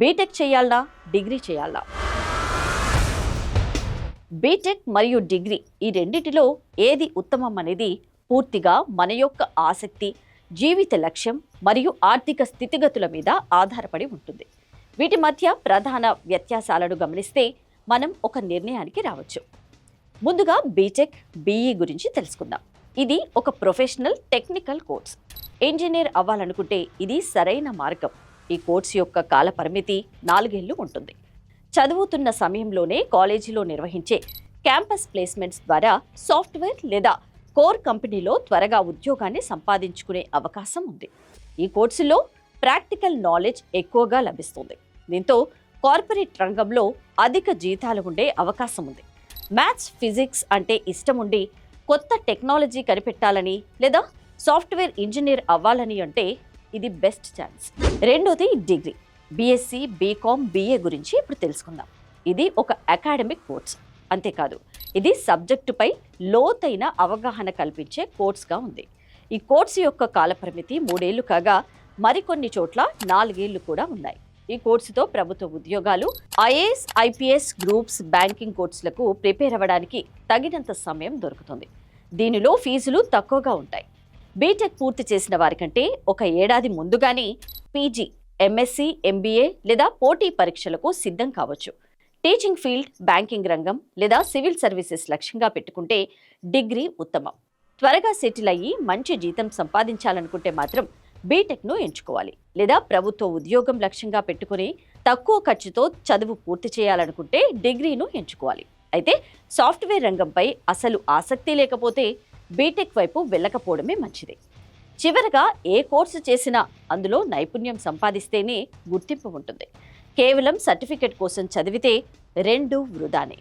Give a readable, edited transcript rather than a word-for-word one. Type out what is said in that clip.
BTech చేయాలా, degree చేయాలా? BTech మరియు డిగ్రీ ఈ రెండిటిలో ఏది ఉత్తమం అనేది పూర్తిగా మన యొక్క ఆసక్తి, జీవిత లక్ష్యం మరియు ఆర్థిక స్థితిగతుల మీద ఆధారపడి ఉంటుంది. వీటి మధ్య ప్రధాన వ్యత్యాసాలను గమనిస్తే మనం ఒక నిర్ణయానికి రావచ్చు. ముందుగా బీటెక్, బీఈ గురించి తెలుసుకుందాం. ఇది ఒక ప్రొఫెషనల్ టెక్నికల్ కోర్స్. ఇంజనీర్ అవ్వాలనుకుంటే ఇది సరైన మార్గం. ఈ కోర్సు యొక్క కాల పరిమితి 4 ఏళ్లు ఉంటుంది. చదువుతున్న సమయంలోనే కాలేజీలో నిర్వహించే క్యాంపస్ ప్లేస్మెంట్స్ ద్వారా సాఫ్ట్వేర్ లేదా కోర్ కంపెనీలో త్వరగా ఉద్యోగాన్ని సంపాదించుకునే అవకాశం ఉంది. ఈ కోర్సులో ప్రాక్టికల్ నాలెడ్జ్ ఎక్కువగా లభిస్తుంది. దీంతో కార్పొరేట్ రంగంలో అధిక జీతాలు ఉండే అవకాశం ఉంది. మ్యాథ్స్, ఫిజిక్స్ అంటే ఇష్టం ఉండి కొత్త టెక్నాలజీ కనిపెట్టాలని లేదా సాఫ్ట్వేర్ ఇంజనీర్ అవ్వాలని అంటే ఇది బెస్ట్ ఛాన్స్. రెండోది డిగ్రీ. బీఎస్సీ, బీకామ్, బీఏ గురించి ఇప్పుడు తెలుసుకుందాం. ఇది ఒక అకాడమిక్ కోర్స్. అంతేకాదు, ఇది సబ్జెక్టుపై లోతైన అవగాహన కల్పించే కోర్స్గా ఉంది. ఈ కోర్సు యొక్క కాలపరిమితి 3 ఏళ్లు కాగా మరికొన్ని చోట్ల 4 ఏళ్లు కూడా ఉన్నాయి. ఈ కోర్సుతో ప్రభుత్వ ఉద్యోగాలు, ఐఏఎస్, ఐపీఎస్, గ్రూప్స్, బ్యాంకింగ్ కోర్సులకు ప్రిపేర్ అవ్వడానికి తగినంత సమయం దొరుకుతుంది. దీనిలో ఫీజులు తక్కువగా ఉంటాయి. బీటెక్ పూర్తి చేసిన వారికంటే 1 ఏడాది ముందుగానే పీజీ, ఎంఎస్సీ, ఎంబీఏ లేదా పోటీ పరీక్షలకు సిద్ధం కావచ్చు. టీచింగ్ ఫీల్డ్, బ్యాంకింగ్ రంగం లేదా సివిల్ సర్వీసెస్ లక్ష్యంగా పెట్టుకుంటే డిగ్రీ ఉత్తమం. త్వరగా సెటిల్ అయ్యి మంచి జీతం సంపాదించాలనుకుంటే మాత్రం బీటెక్ను ఎంచుకోవాలి. లేదా ప్రభుత్వ ఉద్యోగం లక్ష్యంగా పెట్టుకుని తక్కువ ఖర్చుతో చదువు పూర్తి చేయాలనుకుంటే డిగ్రీను ఎంచుకోవాలి. అయితే సాఫ్ట్వేర్ రంగంపై అసలు ఆసక్తి లేకపోతే బీటెక్ వైపు వెళ్ళకపోవడమే మంచిది. చివరగా ఏ కోర్సు చేసినా అందులో నైపుణ్యం సంపాదిస్తేనే గుర్తింపు ఉంటుంది. కేవలం సర్టిఫికెట్ కోసం చదివితే 2 వృధానే.